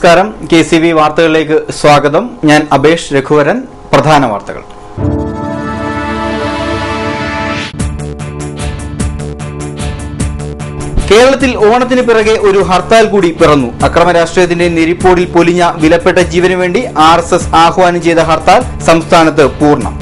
നമസ്കാരം. KCV വാർത്തകളിലേക്ക് സ്വാഗതം. ഞാൻ അബേഷ് രഘുവരൻ. പ്രധാന വാർത്തകൾ. കേരളത്തിൽ ഓണത്തിന് പിറകെ ഒരു ഹർത്താൽ കൂടി പിറന്നു. അക്രമ രാഷ്ട്രീയത്തിന്റെ നെരിപ്പോടിൽ പൊലിഞ്ഞ വിലപ്പെട്ട ജീവനു വേണ്ടി RSS ആഹ്വാനം ചെയ്ത ഹർത്താൽ സംസ്ഥാനത്ത് പൂർണ്ണം.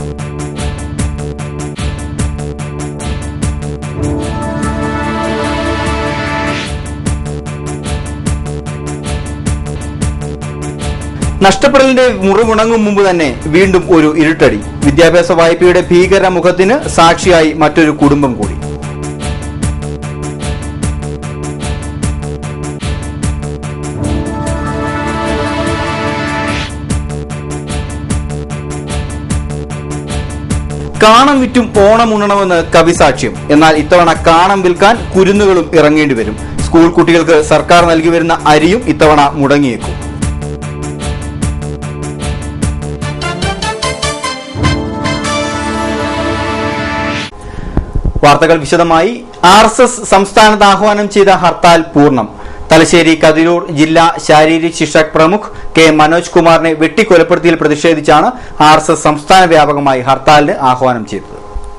നഷ്ടപ്പെടലിന്റെ മുറിവുണങ്ങും മുമ്പ് തന്നെ വീണ്ടും ഒരു ഇരുട്ടടി. വിദ്യാഭ്യാസ വായ്പയുടെ ഭീകര മുഖത്തിന് സാക്ഷിയായി മറ്റൊരു കുടുംബം കൂടി. കാണം വിറ്റും ഓണം ഉണ്ണണമെന്ന് കവിസാക്ഷ്യം. എന്നാൽ ഇത്തവണ കാണം വിൽക്കാൻ കുരുന്നുകളും ഇറങ്ങേണ്ടി വരും. സ്കൂൾ കുട്ടികൾക്ക് സർക്കാർ നൽകി വരുന്ന അരിയും ഇത്തവണ മുടങ്ങിയേക്കും. വാർത്തകൾ വിശദമായി. RSS സംസ്ഥാനത്ത് ആഹ്വാനം ചെയ്ത ഹർത്താൽ പൂർണ്ണം. തലശ്ശേരി കതിരൂർ ജില്ലാ ശാരീരിക് ശിക്ഷ പ്രമുഖ് K. മനോജ് കുമാറിനെ വെട്ടിക്കൊലപ്പെടുത്തിയതിൽ പ്രതിഷേധിച്ചാണ് RSS സംസ്ഥാന വ്യാപകമായി ഹർത്താലിന് ആഹ്വാനം ചെയ്തത്.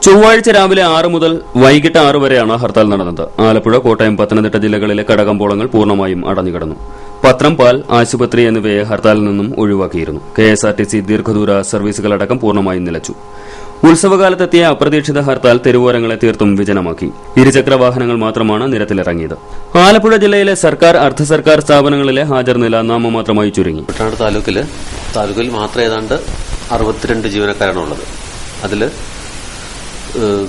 ചൊവ്വാഴ്ച രാവിലെ 6 മുതൽ വൈകിട്ട് 6 വരെയാണ് ഹർത്താൽ നടന്നത്. ആലപ്പുഴ, കോട്ടയം, പത്തനംതിട്ട ജില്ലകളിലെ കടകമ്പോളങ്ങൾ പൂർണ്ണമായും അടഞ്ഞുകിടന്നു. പത്രം, പാൽ, ആശുപത്രി എന്നിവയെ ഹർത്താലിൽ നിന്നും ഒഴിവാക്കിയിരുന്നു. KSRTC ദീർഘദൂര സർവീസുകളടക്കം പൂർണ്ണമായും നിലച്ചു. ഉത്സവകാലത്തെത്തിയ അപ്രതീക്ഷിത ഹർത്താൽ തെരുവോരങ്ങളെ തീർത്തും വിജനമാക്കി. ഇരുചക്ര വാഹനങ്ങൾ മാത്രമാണ് നിരത്തിലിറങ്ങിയത്. ആലപ്പുഴ ജില്ലയിലെ സർക്കാർ, അർദ്ധ സർക്കാർ സ്ഥാപനങ്ങളിലെ ഹാജർ നില നാമമാത്രമായി ചുരുങ്ങി. കുട്ടനാട് താലൂക്കിൽ മാത്രം ഏതാണ്ട് 62 ജീവനക്കാരാണുള്ളത്. അതിൽ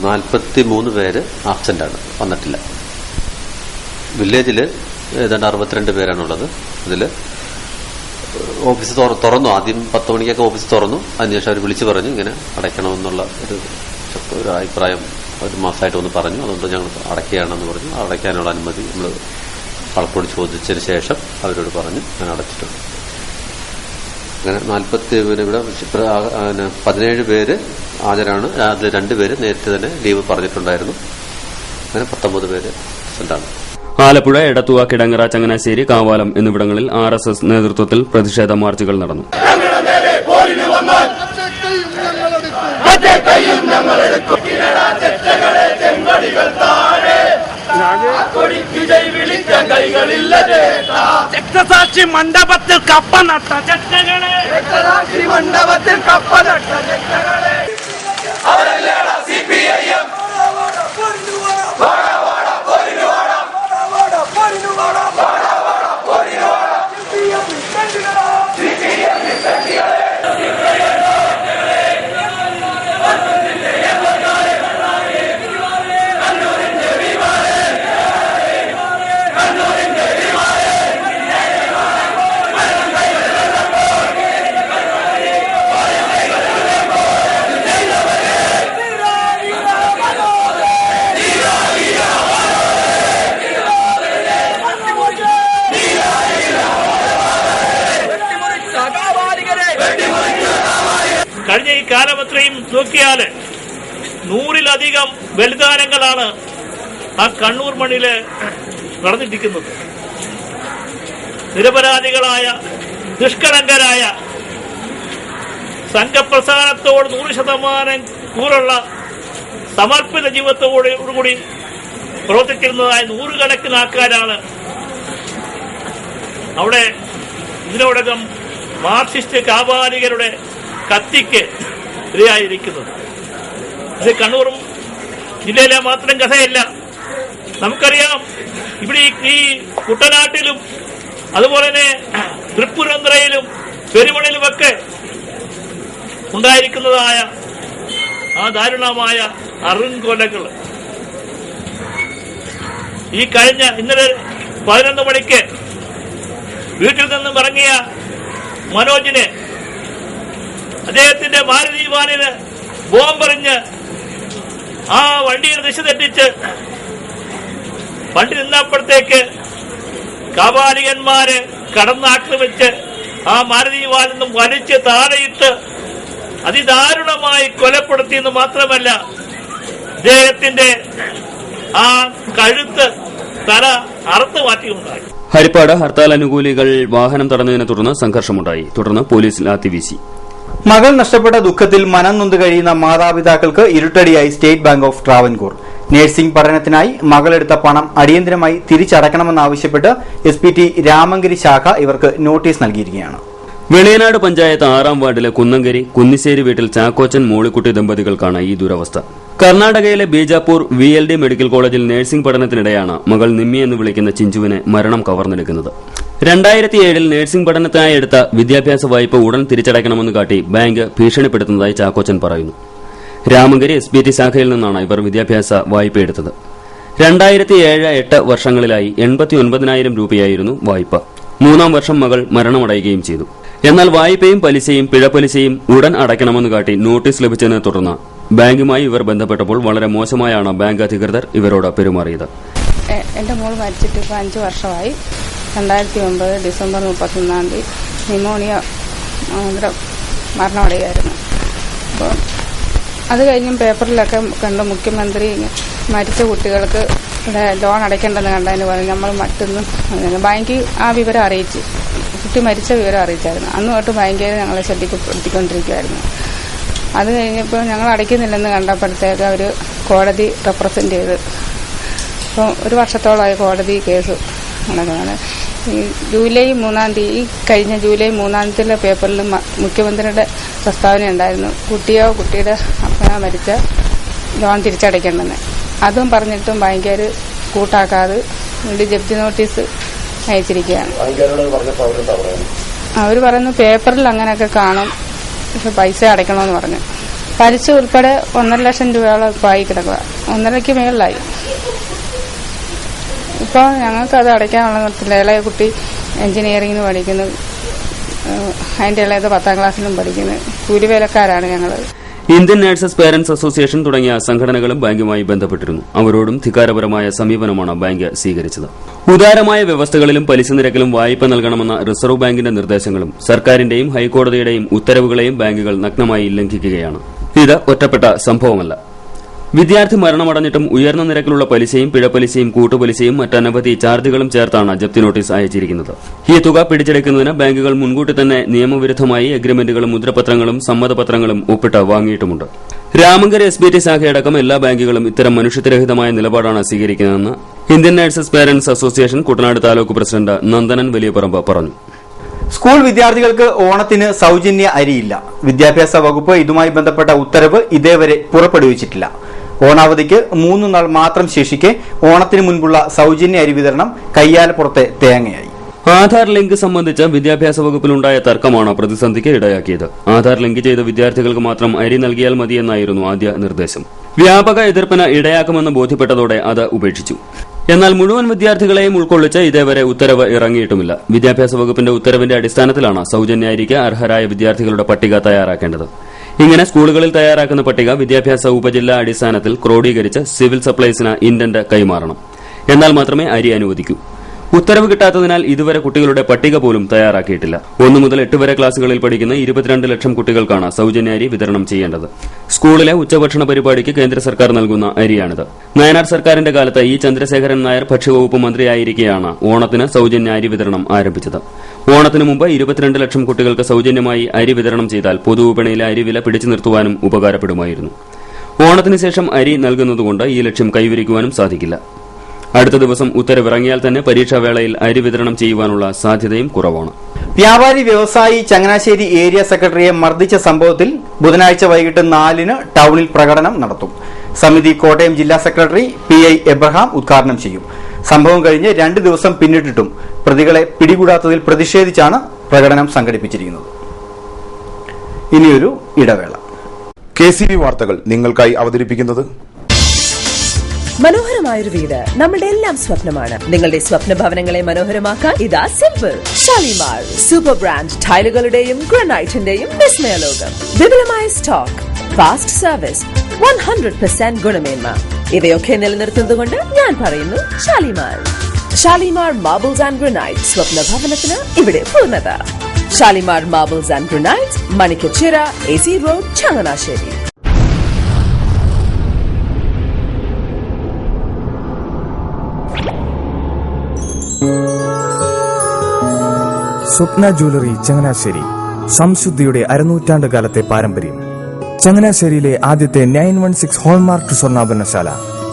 43 പേര് ആബ്സെന്റാണ്, വന്നിട്ടില്ല. വില്ലേജിൽ ഏതാണ്ട് 62 പേരാണുള്ളത്. അതിൽ ഓഫീസ് തുറന്നു. ആദ്യം 10 മണിക്കൊക്കെ ഓഫീസ് തുറന്നു. അതിനുശേഷം അവർ വിളിച്ചു പറഞ്ഞു ഇങ്ങനെ അടയ്ക്കണമെന്നുള്ള ഒരു അഭിപ്രായം ഒരു മാസമായിട്ട് ഒന്ന് പറഞ്ഞു. അതുകൊണ്ട് ഞങ്ങൾ അടയ്ക്കുകയാണെന്ന് പറഞ്ഞു. അടയ്ക്കാനുള്ള അനുമതി നമ്മൾ കളക്ടറോട് ചോദിച്ചതിന് ശേഷം അവരോട് പറഞ്ഞു ഞാൻ അടച്ചിട്ടുണ്ട്. അങ്ങനെ 17 പേര് ഹാജരാണ്. അതിൽ 2 പേര് നേരത്തെ തന്നെ ലീവ് പറഞ്ഞിട്ടുണ്ടായിരുന്നു. അങ്ങനെ 19 പേര് സെന്റാണ്. ആലപ്പുഴ, എടത്തുവ, കിടങ്ങറ, ചങ്ങനാശ്ശേരി, കാവാലം എന്നിവിടങ്ങളിൽ RSS നേതൃത്വത്തിൽ പ്രതിഷേധ മാർച്ചുകൾ നടന്നു. രക്തസാക്ഷി മണ്ഡപത്തിൽ കപ്പ നട്ട ചെറ്റകളെ, രക്തസാക്ഷി മണ്ഡപത്തിൽ കപ്പ നട്ട ചെറ്റകളെ, അവരല്ലേടാ CPIM. കഴിഞ്ഞ ഈ കാലമത്രയും നോക്കിയാല് 100-ലധികം ബലിദാനങ്ങളാണ് ആ കണ്ണൂർ മണ്ണില് നടന്നിരിക്കുന്നത്. നിരപരാധികളായ, നിഷ്കളങ്കരായ, സംഘപ്രസ്ഥാനത്തോട് 100% കൂറുള്ള സമർപ്പിത ജീവിതത്തോടുകൂടി പ്രവർത്തിച്ചിരുന്നതായ 100 കണക്കിന് ആൾക്കാരാണ് അവിടെ ഇതിനോടകം മാർക്സിസ്റ്റ് കാപാലികരുടെ കത്തിക്ക് ഇരയായിരിക്കുന്നത്. ഇത് കണ്ണൂറും ജില്ലയിലെ മാത്രം കഥയല്ല. നമുക്കറിയാം ഇവിടെ ഈ കുട്ടനാട്ടിലും അതുപോലെ തന്നെ തൃപ്പൂണിത്തുറയിലും പെരുമണിലുമൊക്കെ ഉണ്ടായിരിക്കുന്നതായ ആ ദാരുണമായ അറുങ്കൊലകൾ. ഈ കഴിഞ്ഞ ഇന്നലെ 11 മണിക്ക് വീട്ടിൽ നിന്നും ഇറങ്ങിയ മനോജിനെ അദ്ദേഹത്തിന്റെ മാരുതി വാനിന് ബോംബെറിഞ്ഞ് ആ വണ്ടിയുടെ ദിശ തെറ്റിച്ച് വണ്ടി നിന്നപ്പോഴത്തേക്ക് കാപാലികന്മാര് കടന്നാക്രമിച്ച് ആ മാരുതി വാനിൽ നിന്നും വലിച്ച് താഴെയിട്ട് അതിദാരുണമായി കൊലപ്പെടുത്തിയെന്ന് മാത്രമല്ല അദ്ദേഹത്തിന്റെ ആ കഴുത്ത് തല അറുത്തു മാറ്റിയുണ്ടായി. ഹരിപ്പാട് ഹർത്താൽ അനുകൂലികൾ വാഹനം തടഞ്ഞതിനെ തുടർന്ന് സംഘർഷമുണ്ടായി. തുടർന്ന് പോലീസ് ലാത്തിവീശി. മകൾ നഷ്ടപ്പെട്ട ദുഃഖത്തിൽ മനം നൊന്ത് കഴിയുന്ന മാതാപിതാക്കൾക്ക് ഇരുട്ടടിയായി State Bank of Travancore. Nursing പഠനത്തിനായി മകളെടുത്ത പണം അടിയന്തരമായി തിരിച്ചടക്കണമെന്നാവശ്യപ്പെട്ട് SPT രാമങ്കരി ശാഖ ഇവർക്ക് നോട്ടീസ് നൽകിയിരിക്കുകയാണ്. വെളിയനാട് പഞ്ചായത്ത് 6-ാം വാർഡിലെ കുന്നങ്കരി കുന്നിശ്ശേരി വീട്ടിൽ ചാക്കോച്ചൻ മോളിക്കുട്ടി ദമ്പതികൾക്കാണ് ഈ ദുരവസ്ഥ. കർണാടകയിലെ ബീജാപ്പൂർ VLD മെഡിക്കൽ കോളേജിൽ നഴ്സിംഗ് പഠനത്തിനിടെയാണ് മകൾ നിമ്മി എന്ന് വിളിക്കുന്ന ചിഞ്ചുവിനെ മരണം കവർന്നെടുക്കുന്നത്. 2007-ൽ നഴ്സിംഗ് പഠനത്തിനായി എടുത്ത വിദ്യാഭ്യാസ വായ്പ ഉടൻ തിരിച്ചടയ്ക്കണമെന്ന് കാട്ടി ബാങ്ക് ഭീഷണിപ്പെടുത്തുന്നതായി ചാക്കോച്ചൻ പറയുന്നു. രാമങ്കരി SPT ശാഖയിൽ നിന്നാണ് ഇവർ വിദ്യാഭ്യാസ വായ്പ എടുത്തത്. 2007-8 വർഷങ്ങളിലായി 89,000 രൂപയായിരുന്നു വായ്പ. 3-ാം വർഷം മകൾ മരണമടയുകയും ചെയ്തു. എന്നാൽ വായ്പയും പലിശയും പിഴപ്പലിശയും ഉടൻ അടയ്ക്കണമെന്ന് കാട്ടി നോട്ടീസ് ലഭിച്ചതിനെ തുടർന്ന് ബാങ്കുമായി ഇവർ ബന്ധപ്പെട്ടപ്പോൾ വളരെ മോശമായാണ് ബാങ്ക് അധികൃതർ ഇവരോട് പെരുമാറിയത്. എന്റെ മോൾ മരിച്ചിട്ട് ഇപ്പോൾ 5 വർഷമായി. 2009 ഡിസംബർ 31 ന്യൂമോണിയ മരണമടയായിരുന്നു. അപ്പോൾ അത് കഴിഞ്ഞും പേപ്പറിലൊക്കെ കണ്ട് മുഖ്യമന്ത്രി മരിച്ച കുട്ടികൾക്ക് ലോൺ അടയ്ക്കേണ്ടെന്ന് കണ്ടതിന് പറഞ്ഞ് നമ്മൾ മറ്റൊന്നും ബാങ്ക് ആ വിവരം അറിയിച്ചു. കുട്ടി മരിച്ച വിവരം അറിയിച്ചായിരുന്നു. അന്ന് തൊട്ട് ബാങ്കിൽ ഞങ്ങളെ ശ്രദ്ധിക്കപ്പെടുത്തിക്കൊണ്ടിരിക്കുകയായിരുന്നു. അത് കഴിഞ്ഞപ്പോൾ ഞങ്ങൾ അടയ്ക്കുന്നില്ലെന്ന് കണ്ടപ്പോഴത്തേക്ക് അവർ കോടതി റെപ്രസെന്റ് ചെയ്ത് ഇപ്പോൾ 1 വർഷത്തോളമായി കോടതി കേസ് നടക്കുന്നത്. ഈ ജൂലൈ 3-ാം തീയതി കഴിഞ്ഞ ജൂലൈ 3-ാം തീയതിയിലെ പേപ്പറിൽ മുഖ്യമന്ത്രിയുടെ പ്രസ്താവന ഉണ്ടായിരുന്നു, കുട്ടിയോ കുട്ടിയുടെ അപ്പനോ മരിച്ച ലോൺ തിരിച്ചടയ്ക്കേണ്ടെന്ന്. അതും പറഞ്ഞിട്ടും ബാങ്കുകാർ കൂട്ടാക്കാതെ വേണ്ടി ജപ്തി നോട്ടീസ് അയച്ചിരിക്കുകയാണ്. അവർ പറയുന്നു പേപ്പറിൽ അങ്ങനെയൊക്കെ കാണും, പക്ഷെ പൈസ അടയ്ക്കണമെന്ന് പറഞ്ഞു. പലിശ ഉൾപ്പെടെ 1.5 ലക്ഷം രൂപയോളം ഇപ്പോൾ ആയി കിടക്കുക. 1.5-ക്ക് മേളിലായി. ഇപ്പോൾ ഞങ്ങൾക്ക് അത് അടയ്ക്കാനുള്ള നിർത്തില്ല. ഇളയ കുട്ടി എഞ്ചിനീയറിംഗിന് പഠിക്കുന്നു, അതിൻ്റെ ഇളയത് 10-ാം ക്ലാസ്സിലും പഠിക്കുന്നു. കൂലിവേലക്കാരാണ് ഞങ്ങൾ. ഇന്ത്യൻ നഴ്സസ് പേരന്റ്സ് അസോസിയേഷൻ തുടങ്ങിയ സംഘടനകളും ബാങ്കുമായി ബന്ധപ്പെട്ടിരുന്നു. അവരോടും ധിക്കാരപരമായ സമീപനമാണ് ബാങ്ക് സ്വീകരിച്ചത്. ഉദാരമായ വ്യവസ്ഥകളിലും പലിശ നിരക്കിലും വായ്പ നൽകണമെന്ന റിസർവ് ബാങ്കിന്റെ നിർദ്ദേശങ്ങളും സർക്കാരിന്റെയും ഹൈക്കോടതിയുടെയും ഉത്തരവുകളെയും ബാങ്കുകൾ നഗ്നമായി ലംഘിക്കുകയാണ്. ഇത് ഒറ്റപ്പെട്ട സംഭവമല്ല. വിദ്യാർത്ഥി മരണമടഞ്ഞിട്ടും ഉയർന്ന നിരക്കിലുള്ള പലിശയും പിഴപ്പലിശയും കൂട്ടുപലിശയും മറ്റനവധി ചാർജുകളും ചേർത്താണ് ജപ്തി നോട്ടീസ് അയച്ചിരിക്കുന്നത്. ഈ തുക പിടിച്ചെടുക്കുന്നതിന് ബാങ്കുകൾ മുൻകൂട്ടി തന്നെ നിയമവിരുദ്ധമായി അഗ്രിമെന്റുകളും മുദ്രപത്രങ്ങളും സമ്മതപത്രങ്ങളും ഒപ്പിട്ട് വാങ്ങിയിട്ടുമുണ്ട്. രാമങ്കരി SPT ശാഖയടക്കം എല്ലാ ബാങ്കുകളും ഇത്തരം മനുഷ്യത്വരഹിതമായ നിലപാടാണ് സ്വീകരിക്കുന്നതെന്ന് Indian nurses parents association Kuttanad taluk president Nandanan Valiyaparamba പറഞ്ഞു. സ്കൂൾ വിദ്യാർത്ഥികൾക്ക് ഓണത്തിന് സൌജന്യ അരിയില്ല. വിദ്യാഭ്യാസ വകുപ്പ് ഇതുമായി ബന്ധപ്പെട്ട ഉത്തരവ് ഇതേവരെ പുറപ്പെടുവിച്ചിട്ടില്ല. ഓണാവധിക്ക് 3 നാൾ മാത്രം ശേഷിക്കെ ഓണത്തിന് മുൻപുള്ള സൌജന്യ അരി വിതരണം കയ്യാലപ്പുറത്തെ തേങ്ങയായി. ആധാർ ലിങ്ക് സംബന്ധിച്ച് വിദ്യാഭ്യാസ വകുപ്പിലുണ്ടായ തർക്കമാണ് പ്രതിസന്ധിക്ക് ഇടയാക്കിയത്. ആധാർ ലിങ്ക് ചെയ്ത വിദ്യാർത്ഥികൾക്ക് മാത്രം അരി നൽകിയാൽ മതിയെന്നായിരുന്നു ആദ്യ നിർദ്ദേശം. വ്യാപക എതിർപ്പിന് ഇടയാക്കുമെന്ന് ബോധ്യപ്പെട്ടതോടെ അത് ഉപേക്ഷിച്ചു. എന്നാൽ മുഴുവൻ വിദ്യാർത്ഥികളെയും ഉൾക്കൊള്ളിച്ച് ഇതേവരെ ഉത്തരവ് ഇറങ്ങിയിട്ടുമില്ല. വിദ്യാഭ്യാസ വകുപ്പിന്റെ ഉത്തരവിന്റെ അടിസ്ഥാനത്തിലാണ് സൌജന്യ അരിക്ക് അർഹരായ വിദ്യാർത്ഥികളുടെ പട്ടിക തയ്യാറാക്കേണ്ടത്. ഇങ്ങനെ സ്കൂളുകളിൽ തയ്യാറാക്കുന്ന പട്ടിക വിദ്യാഭ്യാസ ഉപജില്ലാ അടിസ്ഥാനത്തിൽ ക്രോഡീകരിച്ച് സിവിൽ സപ്ലൈസിന് ഇന്റന്റ് കൈമാറണം. എന്നാൽ മാത്രമേ അരി അനുവദിക്കൂ. ഉത്തരവ് കിട്ടാത്തതിനാൽ ഇതുവരെ കുട്ടികളുടെ പട്ടിക പോലും തയ്യാറാക്കിയിട്ടില്ല. 1 മുതൽ 8 വരെ ക്ലാസുകളിൽ പഠിക്കുന്ന 22 ലക്ഷം കുട്ടികൾക്കാണ് സൌജന്യ അരി വിതരണം ചെയ്യേണ്ടത്. സ്കൂളിലെ ഉച്ചഭക്ഷണ പരിപാടിക്ക് കേന്ദ്ര സർക്കാർ നൽകുന്ന അരിയാണിത്. നയനാർ സർക്കാരിന്റെ കാലത്ത് E. ചന്ദ്രശേഖരൻ നായർ ഭക്ഷ്യവകുപ്പ് മന്ത്രിയായിരിക്കെയാണ് ഓണത്തിന് സൌജന്യ അരി വിതരണം ആരംഭിച്ചത്. ഓണത്തിന് മുമ്പ് 22 ലക്ഷം കുട്ടികൾക്ക് സൌജന്യമായി അരി വിതരണം ചെയ്താൽ പൊതുവിപണിയിലെ അരിവില പിടിച്ചു നിർത്തുവാനും ഉപകാരപ്പെടുമായിരുന്നു. ഓണത്തിന് ശേഷം അരി നൽകുന്നതുകൊണ്ട് ഈ ലക്ഷ്യം കൈവരിക്കുവാനും സാധിക്കില്ല. അടുത്ത ദിവസം ഉത്തരവിറങ്ങിയാൽ തന്നെ പരീക്ഷാവേളയിൽ അരി വിതരണം ചെയ്യുവാനുള്ള സാധ്യതയും കുറവാണ്. വ്യാപാരി വ്യവസായി ചങ്ങനാശ്ശേരി ഏരിയ സെക്രട്ടറിയെ മർദ്ദിച്ച സംഭവത്തിൽ ബുധനാഴ്ച വൈകിട്ട് 4-ന് ടൌണിൽ പ്രകടനം നടത്തും. സമിതി കോട്ടയം ജില്ലാ സെക്രട്ടറി PI എബ്രഹാം ഉദ്ഘാടനം ചെയ്യും. സംഭവം കഴിഞ്ഞ് 2 ദിവസം പിന്നിട്ടിട്ടും പ്രതികളെ പിടികൂടാത്തതിൽ പ്രതിഷേധിച്ചാണ് പ്രകടനം സംഘടിപ്പിച്ചിരിക്കുന്നത്. ഇനിയൊരു ഇടവേള. KCV വാർത്തകൾ നിങ്ങൾക്കായി അവതരിപ്പിക്കുന്നത് മനോഹരമായൊരു വീട് നമ്മുടെ എല്ലാം സ്വപ്നമാണ്. നിങ്ങളുടെ സ്വപ്ന ഭവനങ്ങളെ മനോഹരമാക്കാൻ ഇതാ സിമ്പിൾ ഷാലിമാർ സൂപ്പർ ബ്രാൻഡ് ടൈലുകളുടെയും ഗ്രാനൈറ്റിന്റെയും വിസ്മയലോകം. വിപുലമായ സ്റ്റോക്ക്, ഫാസ്റ്റ് സർവീസ്, 100% ഗുണമേന്മ ഇവയൊക്കെ നിലനിർത്തുന്നതുകൊണ്ട് ഞാൻ പറയുന്നു Shalimar. Shalimar marbles and granite, സ്വപ്ന ഭവനത്തിന് ഇവിടെ പൂർണ്ണത. Shalimar marbles and granite, Manikkachira, AC road, Changanassery. Swapna jewellery Changanassery. സംശുദ്ധിയുടെ അരനൂറ്റാണ്ട് കാലത്തെ പാരമ്പര്യം. ചങ്ങനാശ്ശേരിയിലെ ആദ്യത്തെ 916 ഹോൾമാർക്ക് സ്വർണ്ണാഭരണശാല.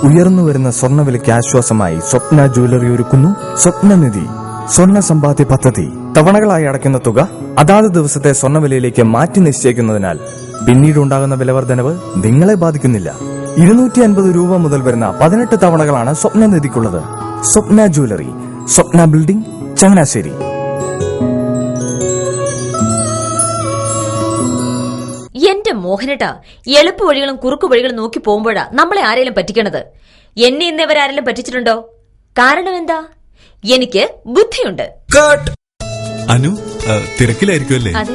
ഉയർന്നുവരുന്ന സ്വർണ്ണവിലയ്ക്ക് ആശ്വാസമായി സ്വപ്ന ജ്വല്ലറി ഒരുക്കുന്നു സ്വപ്നനിധി സ്വർണ്ണ സമ്പാദ്യ പദ്ധതി. തവണകളായി അടയ്ക്കുന്ന തുക അതാത് ദിവസത്തെ സ്വർണ്ണവിലയിലേക്ക് മാറ്റി നിശ്ചയിക്കുന്നതിനാൽ പിന്നീടുണ്ടാകുന്ന വിലവർദ്ധനവ് നിങ്ങളെ ബാധിക്കുന്നില്ല. 250 രൂപ മുതൽ വരുന്ന 18 തവണകളാണ് സ്വപ്നനിധിക്കുള്ളത്. സ്വപ്ന ജ്വല്ലറി, സ്വപ്ന ബിൽഡിംഗ്, ചങ്ങനാശ്ശേരി. എന്റെ മോഹനേട്ടാ, എളുപ്പ വഴികളും കുറുക്കു വഴികളും നോക്കി പോകുമ്പോഴാ നമ്മളെ ആരെങ്കിലും പറ്റിക്കണത്. എന്നെ ഇന്നേവരാരെങ്കിലും പറ്റിച്ചിട്ടുണ്ടോ? കാരണം എന്താ? എനിക്ക് ബുദ്ധിയുണ്ട്. അനു തിരക്കിലായിരിക്കും അല്ലേ? അതെ.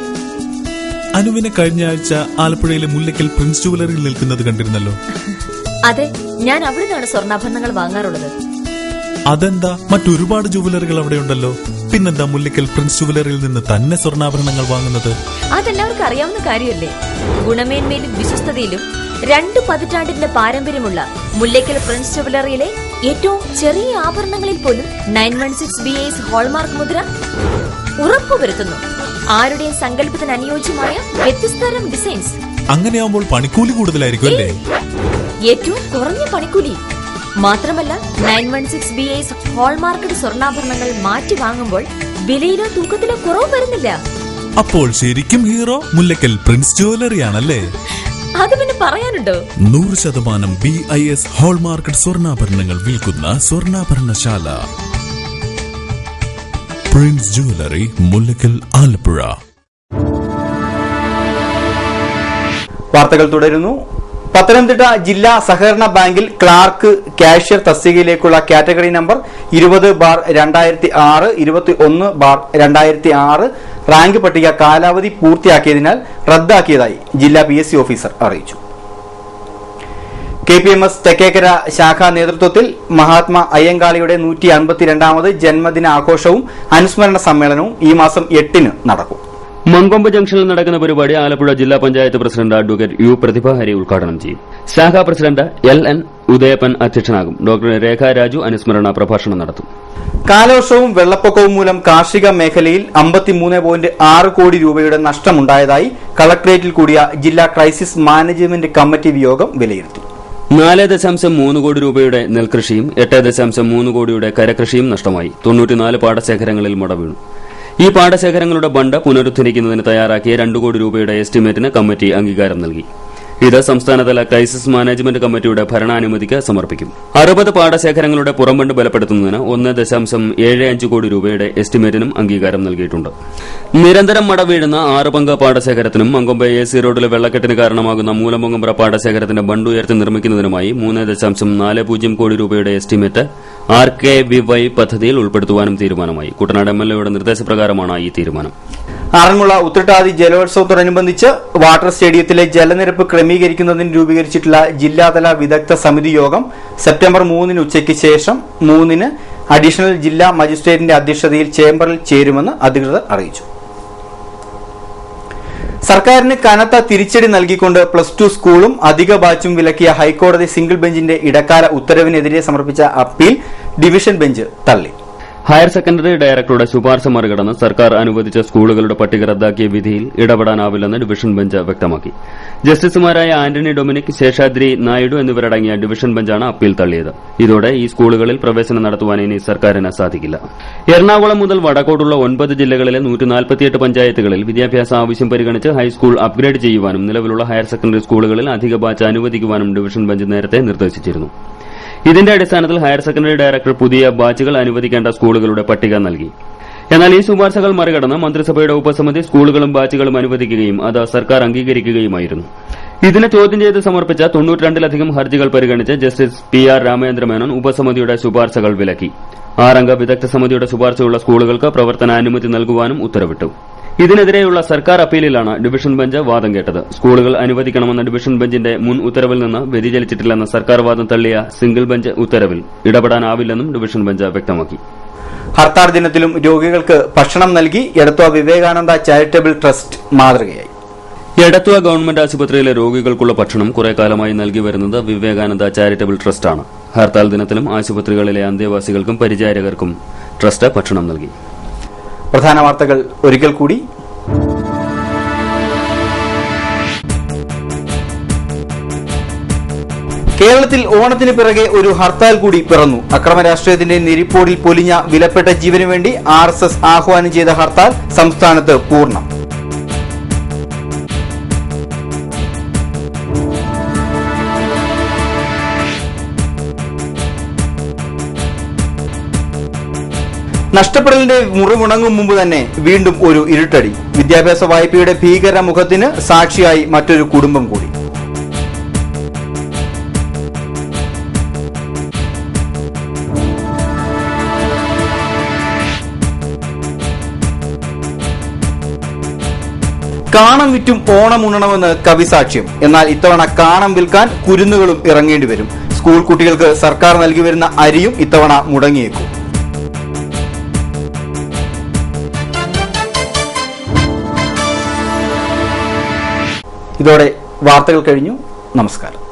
അനുവിനെ കഴിഞ്ഞ ആഴ്ച ആലപ്പുഴയിലെ മുല്ലയ്ക്കൽ പ്രിൻസ് ജുവലറിയിൽ നിൽക്കുന്നത് കണ്ടിരുന്നല്ലോ. അതെ, ഞാൻ അവിടെ നിന്നാണ് സ്വർണ്ണാഭരണങ്ങൾ വാങ്ങാറുള്ളത്. അതെന്താ, മറ്റൊരുപാട് ജുവലറികൾ അവിടെ ഉണ്ടല്ലോ. പിന്നെന്താ മുല്ലയ്ക്കൽ പ്രിൻസ് ജുവലറിയിൽ നിന്ന് തന്നെ സ്വർണ്ണാഭരണങ്ങൾ വാങ്ങുന്നത്? അതെല്ലാവർക്കും അറിയാവുന്ന കാര്യമല്ലേ. ഗുണമേന്മയിലും വിശ്വസ്തതയിലും 2 പതിറ്റാണ്ടിന്റെ പാരമ്പര്യമുള്ള മുല്ലയ്ക്കൽ പ്രിൻസ് ജുവലറിയിലെ ഏറ്റവും ചെറിയ ആഭരണങ്ങളിൽ പോലും 916 BIS ഹോൾമാർക്ക് മുദ്ര ഉറപ്പുവരുത്തുന്നു. ആരുടെയും സങ്കല്പത്തിന് അനുയോജ്യമായ വ്യത്യസ്തതരം ഡിസൈൻസ്. അങ്ങനെയാവുമ്പോൾ പണിക്കൂലി കൂടുതലായിരിക്കും അല്ലേ? ഏറ്റവും കുറഞ്ഞ പണിക്കൂലി മാത്രമല്ല, 916 BIS ഹോൾമാർക്കഡ് സ്വർണ്ണാഭരണങ്ങൾ മാറ്റി വാങ്ങുമ്പോൾ വിലയിലോ തൂക്കത്തിലോ കുറവ് വരുന്നില്ല. അപ്പോൾ ശരിക്കും ഹീറോ മുല്ലയ്ക്കൽ പ്രിൻസ് ജുവലറി ആണല്ലേ? അത് പിന്നെ പറയാനുണ്ടോ? 100% BIS ഹോൾമാർക്കഡ് സ്വർണ്ണാഭരണങ്ങൾ വിൽക്കുന്ന സ്വർണ്ണാഭരണശാല പ്രിൻസ് ജുവലറി, മുല്ലയ്ക്കൽ, ആലപ്പുഴ. വാർത്തകൾ തുടരുന്നു. പത്തനംതിട്ട ജില്ലാ സഹകരണ ബാങ്കിൽ ക്ലാർക്ക് കാഷ്യർ തസ്തികയിലേക്കുള്ള കാറ്റഗറി നമ്പർ 20/2006, 21/2006 റാങ്ക് പട്ടിക കാലാവധി പൂർത്തിയാക്കിയതിനാൽ റദ്ദാക്കിയതായി ജില്ലാ PSC ഓഫീസർ അറിയിച്ചു. KPMS തെക്കേക്കര ശാഖാ നേതൃത്വത്തിൽ മഹാത്മാ അയ്യങ്കാളിയുടെ 152ാമത് ജന്മദിന ആഘോഷവും അനുസ്മരണ സമ്മേളനവും ഈ മാസം 8-ന് നടക്കും. മങ്കൊമ്പ് ജംഗ്ഷനിൽ നടക്കുന്ന പരിപാടി ആലപ്പുഴ ജില്ലാ പഞ്ചായത്ത് പ്രസിഡന്റ് അഡ്വക്കേറ്റ് U പ്രതിഭ ഹരി ഉദ്ഘാടനം ചെയ്യും. ശാഖാ പ്രസിഡന്റ് LN ഉദയപ്പൻ അധ്യക്ഷനാകും. ഡോക്ടർ രേഖ രാജു അനുസ്മരണ പ്രഭാഷണം നടത്തും. കാലവർഷവും വെള്ളപ്പൊക്കവും മൂലം കാർഷിക മേഖലയിൽ 53.6 കോടി രൂപയുടെ നഷ്ടമുണ്ടായതായി കളക്ടറേറ്റിൽ കൂടിയ ജില്ലാ ക്രൈസിസ് മാനേജ്മെന്റ് കമ്മിറ്റി യോഗം വിലയിരുത്തി. 4.3 കോടി രൂപയുടെ നെൽകൃഷിയും 8.3 കോടിയുടെ കരകൃഷിയും നഷ്ടമായി. 94 പാടശേഖരങ്ങളിൽ മട വീണു. ഈ പാടശേഖരങ്ങളുടെ ബണ്ട് പുനരുദ്ധരിക്കുന്നതിന് തയ്യാറാക്കിയ 2 കോടി രൂപയുടെ എസ്റ്റിമേറ്റിന് കമ്മിറ്റി അംഗീകാരം നൽകി. ഇത് സംസ്ഥാനതല ക്രൈസിസ് മാനേജ്മെന്റ് കമ്മിറ്റിയുടെ ഭരണാനുമതിക്ക് സമർപ്പിക്കും. 60 പാടശേഖരങ്ങളുടെ പുറംബണ്ട് ബലപ്പെടുത്തുന്നതിന് 1.75 കോടി രൂപയുടെ എസ്റ്റിമേറ്റിനും അംഗീകാരം നൽകിയിട്ടുണ്ട്. നിരന്തരം മട വീഴുന്ന 6 പങ്ക് പാടശേഖരത്തിനും മങ്കൊമ്പ് AC റോഡിലെ വെള്ളക്കെട്ടിന് കാരണമാകുന്ന മൂലമൊങ്കമ്പ്ര പാടശേഖരത്തിന്റെ ബണ്ട് ഉയർത്തി നിർമ്മിക്കുന്നതിനുമായി 3.40 കോടി രൂപയുടെ എസ്റ്റിമേറ്റ് RKVY പദ്ധതിയിൽ ഉൾപ്പെടുത്തുവാനും തീരുമാനമായി. കുട്ടനാട് MLAയുടെ നിർദ്ദേശപ്രകാരമാണ് ഈ തീരുമാനം. ആറന്മുള ഉത്രട്ടാതി ജലോത്സവത്തോടനുബന്ധിച്ച് വാട്ടർ സ്റ്റേഡിയത്തിലെ ജലനിരപ്പ് ക്രമീകരിക്കുന്നതിന് രൂപീകരിച്ചിട്ടുള്ള ജില്ലാതല വിദഗ്ധ സമിതി യോഗം സെപ്റ്റംബർ 3-ന് ഉച്ചയ്ക്ക് ശേഷം 3-ന് അഡീഷണൽ ജില്ലാ മജിസ്ട്രേറ്റിന്റെ അധ്യക്ഷതയിൽ ചേംബറിൽ ചേരുമെന്ന് അധികൃതർ അറിയിച്ചു. സർക്കാരിന് കനത്ത തിരിച്ചടി നൽകിക്കൊണ്ട് +2 സ്കൂളും അധിക ബാച്ചും വിലക്കിയ ഹൈക്കോടതി സിംഗിൾ ബെഞ്ചിന്റെ ഇടക്കാല ഉത്തരവിനെതിരെ സമർപ്പിച്ച അപ്പീൽ ഡിവിഷൻ ബെഞ്ച് തള്ളി. ഹയർ സെക്കൻഡറി ഡയറക്ടറുടെ ശുപാർശ മറികടന്ന് സർക്കാർ അനുവദിച്ച സ്കൂളുകളുടെ പട്ടിക റദ്ദാക്കിയ വിധിയിൽ ഇടപെടാനാവില്ലെന്ന് ഡിവിഷൻ ബെഞ്ച് വ്യക്തമാക്കി. ജസ്റ്റിസുമാരായ ആന്റണി ഡൊമിനിക്, ശേഷാദ്രി നായിഡു എന്നിവരടങ്ങിയ ഡിവിഷൻ ബെഞ്ചാണ് അപ്പീൽ തള്ളിയത്. ഇതോടെ ഈ സ്കൂളുകളിൽ പ്രവേശനം നടത്തുവാൻ ഇനി സർക്കാരിന് സാധിക്കില്ല. എറണാകുളം മുതൽ വടക്കോട്ടുള്ള 9 ജില്ലകളിലെ 148 പഞ്ചായത്തുകളിൽ വിദ്യാഭ്യാസ ആവശ്യം പരിഗണിച്ച് ഹൈസ്കൂൾ അപ്ഗ്രേഡ് ചെയ്യുവാനും നിലവിലുള്ള ഹയർ സെക്കൻഡറി സ്കൂളുകളിൽ അധിക ബാച്ച് അനുവദിക്കുവാനും ഡിവിഷൻ ബെഞ്ച് നേരത്തെ നിർദ്ദേശിച്ചിരുന്നു. ഇതിന്റെ അടിസ്ഥാനത്തിൽ ഹയർ സെക്കൻഡറി ഡയറക്ടർ പുതിയ ബാച്ചുകൾ അനുവദിക്കേണ്ട സ്കൂളുകളുടെ പട്ടിക നൽകി. എന്നാൽ ഈ ശുപാർശകൾ മറികടന്ന് മന്ത്രിസഭയുടെ ഉപസമിതി സ്കൂളുകളും ബാച്ചുകളും അനുവദിക്കുകയും അത് സർക്കാർ അംഗീകരിക്കുകയുമായിരുന്നു. ഇതിനെ ചോദ്യം ചെയ്ത് സമർപ്പിച്ച 92-ലധികം ഹർജികൾ പരിഗണിച്ച് ജസ്റ്റിസ് PR രാമചന്ദ്രമേനോൻ ഉപസമിതിയുടെ ശുപാർശകൾ വിലക്കി. 6-അംഗ വിദഗ്ധ സമിതിയുടെ ശുപാർശയുള്ള സ്കൂളുകൾക്ക് പ്രവർത്തനാനുമതി നൽകുവാനും ഉത്തരവിട്ടു. ഇതിനെതിരെയുള്ള സർക്കാർ അപ്പീലിലാണ് ഡിവിഷൻ ബെഞ്ച് വാദം കേട്ടത്. സ്കൂളുകൾ അനുവദിക്കണമെന്ന ഡിവിഷൻ ബെഞ്ചിന്റെ മുൻ ഉത്തരവിൽ നിന്ന് വ്യതിചലിച്ചിട്ടില്ലെന്ന സർക്കാർ വാദം തള്ളിയ സിംഗിൾ ബെഞ്ച് ഉത്തരവിൽ ഇടപെടാനാവില്ലെന്നും ഡിവിഷൻ ബെഞ്ച് വ്യക്തമാക്കി. ഹർത്താൽ ദിനത്തിലും രോഗികൾക്ക് ഭക്ഷണം നൽകി എടത്വ വിവേകാനന്ദ ചാരിറ്റബിൾ ട്രസ്റ്റ് മാതൃകയായി. എടത്വ ഗവൺമെന്റ് ആശുപത്രിയിലെ രോഗികൾക്കുള്ള ഭക്ഷണം കുറെ കാലമായി നൽകി വരുന്നത് വിവേകാനന്ദ ചാരിറ്റബിൾ ട്രസ്റ്റാണ്. ഹർത്താൽ ദിനത്തിലും ആശുപത്രികളിലെ അന്തേവാസികൾക്കും പരിചാരകർക്കും ട്രസ്റ്റ് ഭക്ഷണം നൽകി. പ്രധാന വാർത്തകൾ ഒരിക്കൽ കൂടി. കേരളത്തിൽ ഓണത്തിന് പിറകെ ഒരു ഹർത്താൽ കൂടി പിറന്നു. അക്രമ രാഷ്ട്രീയത്തിന്റെ നെരിപ്പോടിൽ പൊലിഞ്ഞ വിലപ്പെട്ട ജീവനു വേണ്ടി RSS ആഹ്വാനം ചെയ്ത ഹർത്താൽ സംസ്ഥാനത്ത് പൂർണ്ണം. നഷ്ടപ്പെടലിന്റെ മുറിവുണങ്ങും മുമ്പ് തന്നെ വീണ്ടും ഒരു ഇരുട്ടടി. വിദ്യാഭ്യാസ വായ്പയുടെ ഭീകര മുഖത്തിന് സാക്ഷിയായി മറ്റൊരു കുടുംബം കൂടി. കാണം വിറ്റും ഓണം ഉണ്ണണമെന്ന് കവിസാക്ഷ്യം. എന്നാൽ ഇത്തവണ കാണം വിൽക്കാൻ കുരുന്നുകളും ഇറങ്ങേണ്ടി വരും. സ്കൂൾ കുട്ടികൾക്ക് സർക്കാർ നൽകി വരുന്ന അരിയും ഇത്തവണ മുടങ്ങിയേക്കും. ഇതോടെ വാർത്തകൾ കഴിഞ്ഞു. നമസ്കാരം.